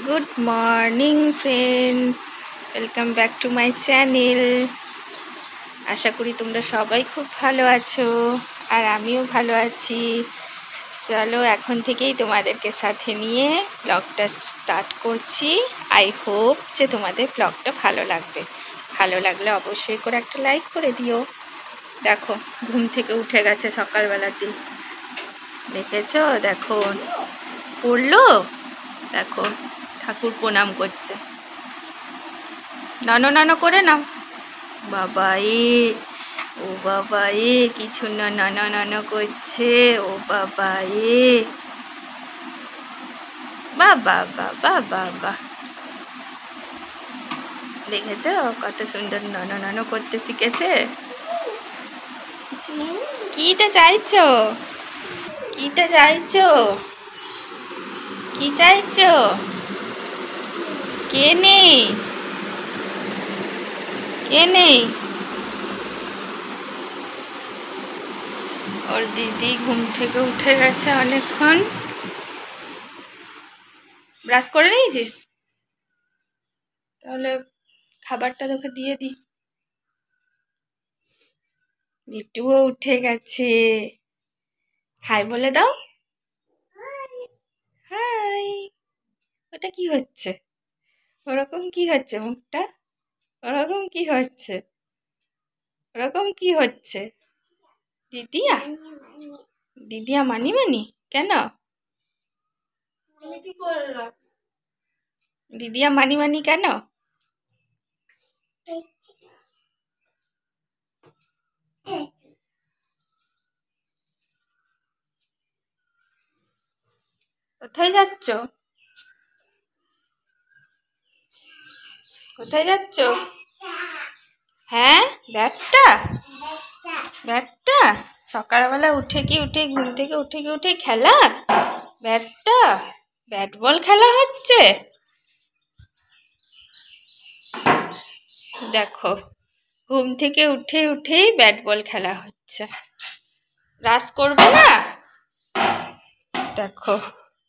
Good morning friends, welcome back to my channel. আশা করি তোমরা সবাই খুব ভালো আছো, আর আমিও ভালো আছি। চলো এখন থেকেই তোমাদেরকে সাথে নিয়ে ব্লগটা স্টার্ট করছি। আই হোপ যে তোমাদের ব্লগটা ভালো লাগবে। ভালো লাগলে অবশ্যই করে একটা লাইক করে দিও। দেখো ঘুম থেকে উঠে গেছে সকালবেলাতে, দেখেছো? দেখো পড়লো, দেখো ঠাকুর প্রণাম করছে। নন নন করে নাও। বাবা ও বাবা কিছু না, নন নন করছে। ও বাবা বাবা বাবা বাবা, দেখেছ কত সুন্দর নন নন করতে শিখেছে। কিটা চাইছো? কিটা চাইছো? কি চাইছো? কে নেই? কে নেই? ওর দিদি ঘুম থেকে উঠে গেছে অনেকক্ষণ। ব্রাশ করে নিয়েছিস? তাহলে খাবারটা তোকে দিয়ে দিই। বিট্টুও উঠে গেছে। হাই বলে দাও। হাই। ওটা কি হচ্ছে? ওরকম কি হচ্ছে মুখটা? ওরকম কি হচ্ছে? ওরকম কি হচ্ছে? দিদিয়া? দিদিয়া মানি মানি কেন? দিদিয়া মানি মানি কেন? কোথায় যাচ্ছ? কোথায় যাচ্ছ? হ্যাঁ, ব্যাগটা? ব্যাগটা সকালবেলা ঘুম থেকে উঠে খেলা? ব্যাটটা? ব্যাট বল খেলা হচ্ছে? দেখো ঘুম থেকে উঠেই ব্যাট বল খেলা হচ্ছে। রাস করবে না? দেখো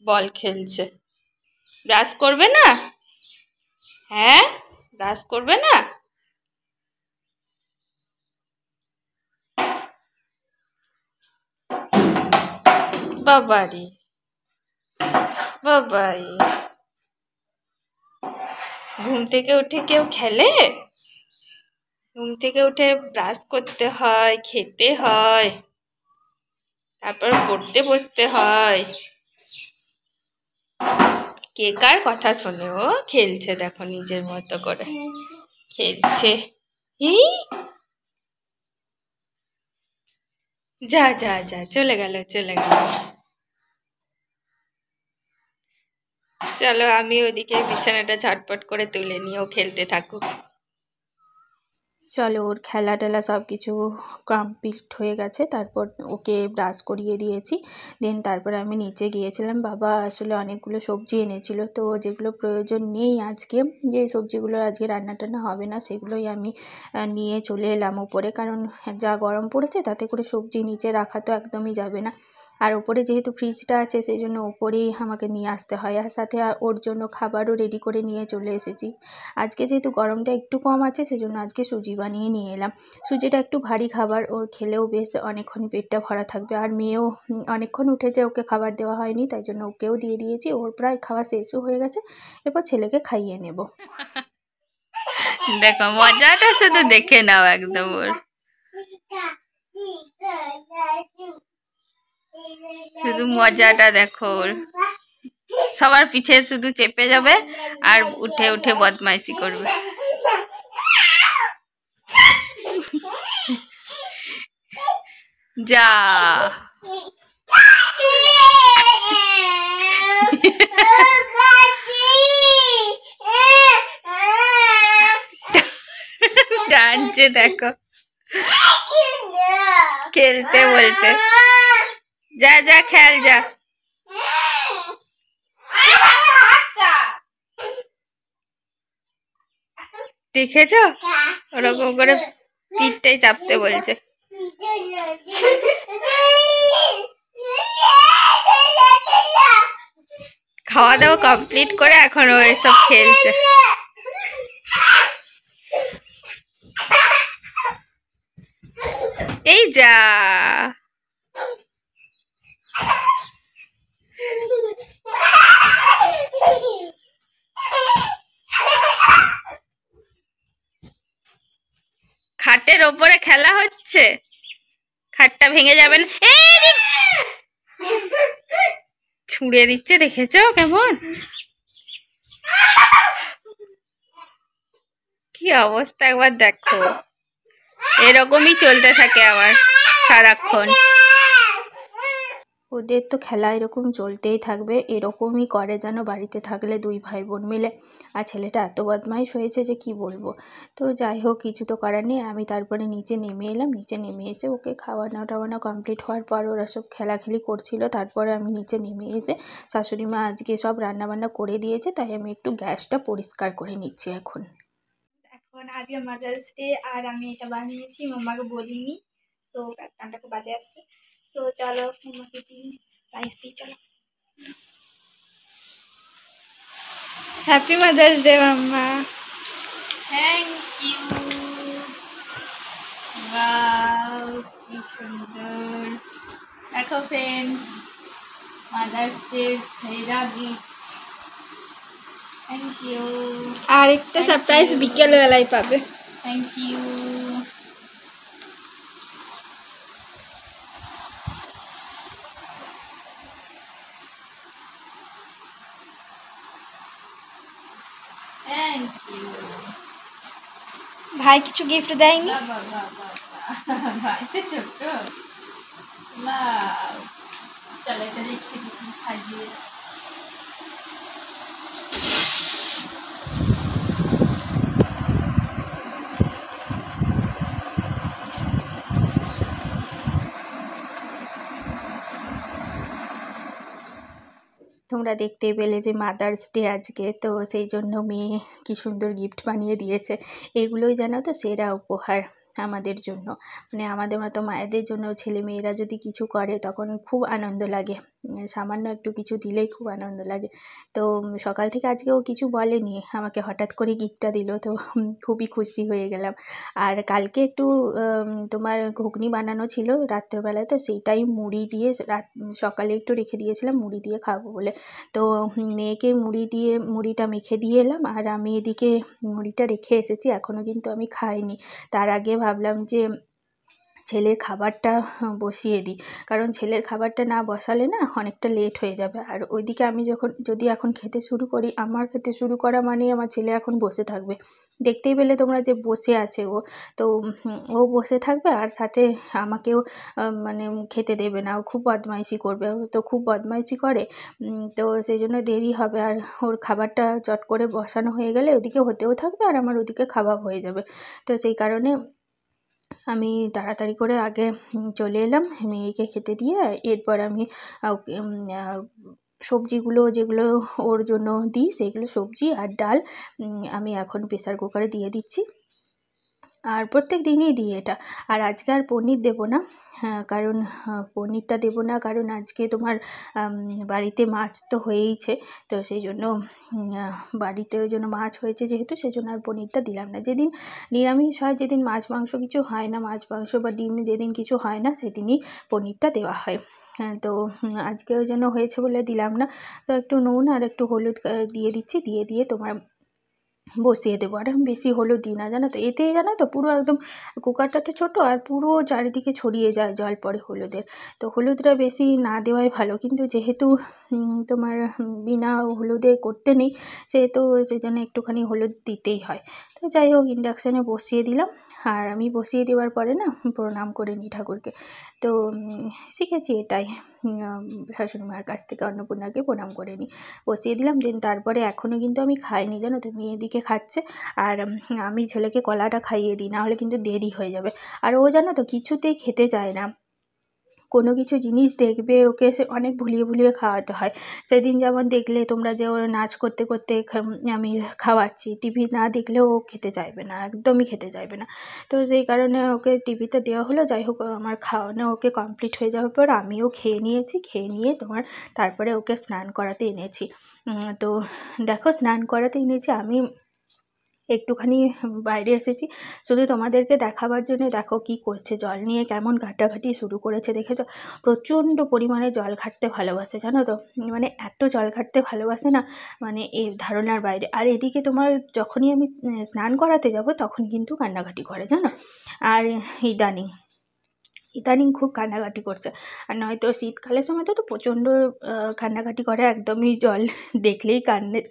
বল খেলছে। ব্রাশ করবে না? হ্যাঁ, ব্রাশ করবে না? বাবারে বাবারে, ঘুম থেকে উঠে কেউ খেলে? ঘুম থেকে উঠে ব্রাশ করতে হয়, খেতে হয়, তারপর পড়তে বসতে হয়। কে কার কথা শোনে? ও খেলছে, দেখো নিজের মতো করে খেলছে। এই যা যা যা, চলে গেল চলে গেল। চলো আমি ওদিকে বিছানাটা ঝটপট করে তুলে নিয়ে ও খেলতে থাকুক। চলো ওর খেলা টেলা সব কিছু কমপ্লিট হয়ে গেছে, তারপর ওকে ব্রাশ করিয়ে দিয়েছি। দেন তারপরে আমি নিচে গিয়েছিলাম। বাবা আসলে অনেকগুলো সবজি এনেছিল, তো যেগুলো প্রয়োজন নেই আজকে, যে সবজিগুলো আজকে রান্না টান্না হবে না, সেগুলোই আমি নিয়ে চলে এলাম উপরে। কারণ যা গরম পড়েছে তাতে করে সবজি নিচে রাখা তো একদমই যাবে না। আর ওপরে যেহেতু ফ্রিজটা আছে সেই জন্য ওপরেই আমাকে নিয়ে আসতে হয়, আর সাথে ওর জন্য খাবারও রেডি করে নিয়ে চলে এসেছি। আজকে যেহেতু গরমটা একটু কম আছে সেজন্য আজকে সুজি বানিয়ে নিয়ে এলাম। সুজিটা একটু ভারী খাবার, ওর খেলেও বেশ অনেকক্ষণ পেটটা ভরা থাকবে। আর মেয়েও অনেকক্ষণ উঠেছে, ওকে খাবার দেওয়া হয়নি, তাই জন্য ওকেও দিয়ে দিয়েছি। ওর প্রায় খাওয়া শেষও হয়ে গেছে, এরপর ছেলেকে খাইয়ে নেব। দেখো মজাটা শুধু দেখে নাও একদম ওর। শুধু মজাটা দেখো ওর। সবার পিঠে শুধু চেপে যাবে আর উঠে উঠে বদমাইশি করবে। যা টানছে, দেখো খেলতে বলছে। যা যা খেল যা। দেখেছ ওরকম করে পিঠটাই চাপতে বলছে। খাওয়া দাওয়া কমপ্লিট করে এখন ও এসব খেলছে। এই যা খাটের ওপরে খেলা হচ্ছে, খাটটা ভেঙে যাবে না। ছুঁড়ে দিচ্ছে, দেখেছো কেমন কি অবস্থা একবার দেখো। এরকমই চলতে থাকে আমার সারাক্ষণ। ওদের তো খেলা এরকম চলতেই থাকবে, এরকমই করে যেন বাড়িতে থাকলে দুই ভাই বোন মিলে। আর ছেলেটা এত বদমাইশ হয়েছে যে কি বলবো। তো যাই হোক, কিছু তো করার নেই। আমি তারপরে নিচে নেমে এলাম, নিচে নেমে এসে ওকে খাওয়ানো টাওয়ানো কমপ্লিট হওয়ার পর ওরা সব খেলাখেলি করছিল। তারপরে আমি নিচে নেমে এসে শাশুড়ি মা আজকে সব রান্নাবান্না করে দিয়েছে, তাই আমি একটু গ্যাসটা পরিষ্কার করে নিচ্ছি এখন। আজকে মাদার্স ডে, আর আমি এটা বানিয়েছি, মাম্মাকে বলিনি। তো গানটা খুব বাজে আসছে। তো চলো মাম্মাকে কি প্রাইজ দিই, চলো। Happy mother's day mamma. Thank you. Wow কি সুন্দর। দেখো ফ্রেন্ডস, মাদার্স ডে সেরা গিফট। Thank you. আর একটা সারপ্রাইজ বিকেল বেলায় পাবে। Thank you. Thank you. ভাই কিছু গিফট দেয়নি? ভাই তো ছোট্ট। লাভ। চলো এটা লিখে দিচ্ছি সাজিয়ে। তোমরা দেখতেই পেলে যে মাদার্স ডে আজকে, তো সেই জন্য মেয়ে কি সুন্দর গিফট বানিয়ে দিয়েছে। এগুলোই জানো তো সেরা উপহার আমাদের জন্য, মানে আমাদের মতো মায়েদের জন্য। ছেলে মেয়েরা যদি কিছু করে তখন খুব আনন্দ লাগে, সামান্য একটু কিছু দিলেই খুব আনন্দ লাগে। তো সকাল থেকে আজকেও কিছু বলেনি আমাকে, হঠাৎ করে গিফটটা দিল, তো খুবই খুশি হয়ে গেলাম। আর কালকে একটু তোমার ঘুগনি বানানো ছিল রাত্রেবেলায়, তো সেইটাই মুড়ি দিয়ে সকালে একটু রেখে দিয়েছিলাম মুড়ি দিয়ে খাবো বলে। তো মেয়েকে মুড়িটা মেখে দিয়ে এলাম, আর আমি এদিকে মুড়িটা রেখে এসেছি, এখনও কিন্তু আমি খাইনি। তার আগে ভাবলাম যে ছেলের খাবারটা বসিয়ে দিই, কারণ ছেলের খাবারটা না বসালে না অনেকটা লেট হয়ে যাবে। আর ওইদিকে আমি যদি এখন খেতে শুরু করি, আমার খেতে শুরু করা মানেই আমার ছেলে এখন বসে থাকবে। দেখতেই পেলে তোমরা যে বসে আছে ও, তো ও বসে থাকবে আর সাথে আমাকেও মানে খেতে দেবে না, ও খুব বদমাইশি করবে। ও তো খুব বদমাইশি করে, তো সেই জন্য দেরি হবে। আর ওর খাবারটা চট করে বসানো হয়ে গেলে ওদিকে হতেও থাকবে আর আমার ওদিকে খাওয়া হয়ে যাবে। তো সেই কারণে আমি তাড়াতাড়ি করে আগে চলে এলাম মেয়েকে খেতে দিয়ে। এরপর আমি সবজিগুলো যেগুলো ওর জন্য দিই, সেগুলো সবজি আর ডাল আমি এখন প্রেসার কুকারে দিয়ে দিচ্ছি। আর প্রত্যেক দিনই দিই এটা। আর আজকে আর পনির দেবো না, কারণ পনিরটা দেবো না কারণ আজকে তোমার বাড়িতে মাছ তো হয়েইছে, তো সেই জন্য বাড়িতে ওই জন্য মাছ হয়েছে যেহেতু, সেই জন্য আর পনিরটা দিলাম না। যেদিন নিরামিষ হয়, যেদিন মাছ মাংস কিছু হয় না, মাছ মাংস বা ডিম যেদিন কিছু হয় না, সেদিনই পনিরটা দেওয়া হয়। হ্যাঁ, তো আজকে ওই জন্য হয়েছে বলে দিলাম না। তো একটু নুন আর একটু হলুদ দিয়ে দিচ্ছি, দিয়ে তোমার বসিয়ে দেবো। আর আমি বেশি হলুদ দিই না জানো তো, এতে জানো তো পুরো একদম কুকারটা তো ছোটো, আর পুরো চারিদিকে ছড়িয়ে যায় জল পড়ে হলুদের। তো হলুদটা বেশি না দেওয়াই ভালো, কিন্তু যেহেতু তোমার বিনা হলুদে করতে নেই, সেহেতু সেই জন্য একটুখানি হলুদ দিতেই হয়। তো যাই হোক, ইন্ডাকশানে বসিয়ে দিলাম। আর আমি বসিয়ে দেওয়ার পরে না প্রণাম করে নিই ঠাকুরকে। তো শিখেছি এটাই শাশুড়ি মার কাছ থেকে, অন্নপূর্ণাকে প্রণাম করে নিই, বসিয়ে দিলাম। দেন তারপরে এখনও কিন্তু আমি খাইনি জানো তো, মেয়ে এদিকে খাচ্ছে আর আমি ছেলেকে কলাটা খাইয়ে দিই, নাহলে কিন্তু দেরি হয়ে যাবে। আর ও জানো তো কিছুতেই খেতে চায় না, কোনো কিছু জিনিস দেখবে ওকে সে অনেক ভুলিয়ে ভুলিয়ে খাওয়াতে হয়। সেদিন যেমন দেখলে তোমরা যে ওর নাচ করতে করতে আমি খাওয়াচ্ছি, টিভি না দেখলেও ও খেতে চাইবে না, একদমই খেতে চাইবে না। তো সেই কারণে ওকে টিভিতে দেওয়া হলো। যাই হোক, আমার খাওয়ানো ওকে কমপ্লিট হয়ে যাওয়ার পর আমিও খেয়ে নিয়েছি। খেয়ে নিয়ে তারপরে ওকে স্নান করাতে এনেছি। তো দেখো, স্নান করাতে এনেছি আমি একটুখানি বাইরে এসেছি শুধু তোমাদেরকে দেখাবার জন্য। দেখো কি করছে, জল নিয়ে কেমন ঘাটাঘাটি শুরু করেছে দেখেছো? প্রচণ্ড পরিমাণে জল ঘাটতে ভালোবাসে, জানো তো, মানে এত জল ঘাটতে ভালোবাসে না, মানে এই ধারণার বাইরে। আর এদিকে তোমার যখনই আমি স্নান করাতে যাব তখন কিন্তু কান্নাকাটি করে, জানো। আর ইদানিং খুব কান্নাকাটি করছে। আর নয়তো শীতকালের সময় তো প্রচণ্ড কান্নাকাটি করে, একদমই জল দেখলেই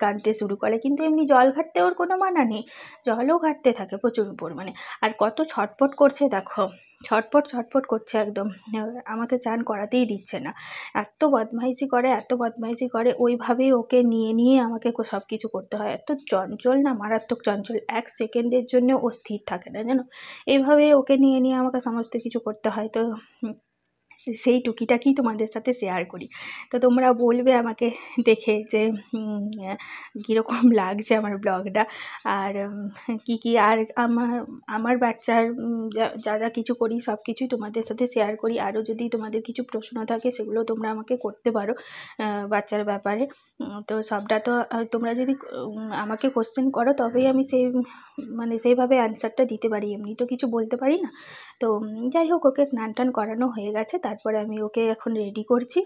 কাঁদতে শুরু করে। কিন্তু এমনি জল ঘাটতে ওর কোনো মানা নেই, জলও ঘাটতে থাকে প্রচুর পরিমাণে। আর কত ছটফট করছে দেখো, ছটফট করছে একদম, আমাকে চান করাতেই দিচ্ছে না। এত বদমাইশি করে, এত বদমাইশি করে, ওইভাবেই ওকে নিয়ে আমাকে সব কিছু করতে হয়। এত চঞ্চল না, মারাত্মক চঞ্চল, 1 সেকেন্ডের জন্য ও স্থির থাকে না, জানো। এইভাবে ওকে নিয়ে আমাকে সমস্ত কিছু করতে হয়। তো সেই টুকিটাকি তোমাদের সাথে শেয়ার করি। তো তোমরা বলবে আমাকে দেখে যে কীরকম লাগছে আমার ব্লগটা, আর কী আর আমার বাচ্চার যা কিছু করি সব কিছুই তোমাদের সাথে শেয়ার করি। আরও যদি তোমাদের কিছু প্রশ্ন থাকে সেগুলো তোমরা আমাকে করতে পারো বাচ্চার ব্যাপারে। তো সবটা তো তোমরা যদি আমাকে কোশ্চেন করো তবেই আমি সেইভাবে অ্যান্সারটা দিতে পারি, এমনি তো কিছু বলতে পারি না। তো যাই হোক, ওকে স্নান টান করানো হয়ে গেছে, তারপরে আমি ওকে এখন রেডি করছি।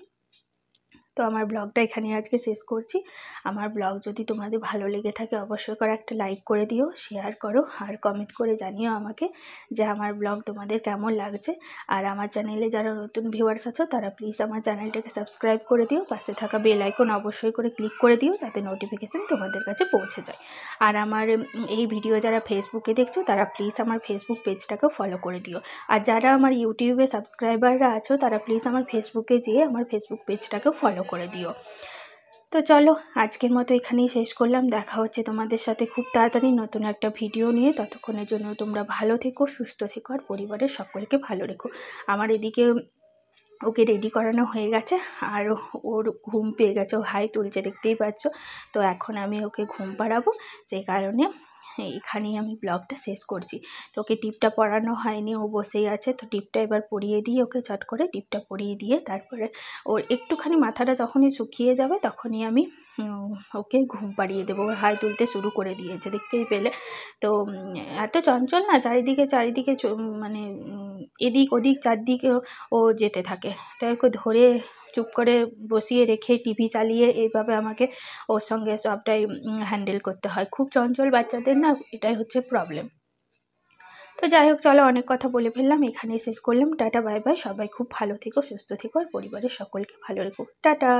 তো আমার ব্লগটা এখানে আজকে শেষ করছি। আমার ব্লগ যদি তোমাদের ভালো লেগে থাকে অবশ্যই করে একটা লাইক করে দিও, শেয়ার করো, আর কমেন্ট করে জানিও আমাকে যে আমার ব্লগ তোমাদের কেমন লাগছে। আর আমার চ্যানেলে যারা নতুন ভিউয়ার্স আছো তারা প্লিজ আমার চ্যানেলটাকে সাবস্ক্রাইব করে দিও, পাশে থাকা বেল আইকন অবশ্যই করে ক্লিক করে দিও যাতে নোটিফিকেশান তোমাদের কাছে পৌঁছে যায়। আর আমার এই ভিডিও যারা ফেসবুকে দেখছো তারা প্লিজ আমার ফেসবুক পেজটাকেও ফলো করে দিও। আর যারা আমার ইউটিউবে সাবস্ক্রাইবাররা আছো তারা প্লিজ আমার ফেসবুকে যেয়ে আমার ফেসবুক পেজটাকেও ফলো করে দিও। তো চলো, আজকের মতো এখানেই শেষ করলাম। দেখা হচ্ছে তোমাদের সাথে খুব তাড়াতাড়ি নতুন একটা ভিডিও নিয়ে। ততক্ষণের জন্য তোমরা ভালো থেকো, সুস্থ থেকো, আর পরিবারের সকলকে ভালো রেখো। আমার এদিকে ওকে রেডি করানো হয়ে গেছে, আর ওর ঘুম পেয়ে গেছে, ও হাই তুলছে দেখতেই পাচ্ছ। তো এখন আমি ওকে ঘুম পাড়াবো, সেই কারণে এখানেই আমি ব্লগটা শেষ করছি। তো ওকে টিপটা পরানো হয়নি, ও বসেই আছে। তো টিপটা এবার পরিয়ে দিই ওকে, চট করে টিপটা পরিয়ে দিয়ে তারপরে ওর একটুখানি মাথাটা যখনই শুকিয়ে যাবে তখনই আমি ওকে ঘুম পাড়িয়ে দেবো। হাই তুলতে শুরু করে দিয়েছে দেখতেই পেলে। তো এত চঞ্চল না, চারিদিকে মানে এদিক ওদিক চারদিকে ও যেতে থাকে। তাই ওকে ধরে চুপ করে বসিয়ে রেখে টিভি চালিয়ে এইভাবে আমাকে ওর সঙ্গে সবটাই হ্যান্ডেল করতে হয়। খুব চঞ্চল বাচ্চাদের না এটাই হচ্ছে প্রবলেম। তো যাই হোক, চলো, অনেক কথা বলে ফেললাম, এখানেই শেষ করলাম। Tata, bye bye. সবাই খুব ভালো থেকো, সুস্থ থেকো, আর পরিবারের সকলকে ভালো রেখো। টাটা।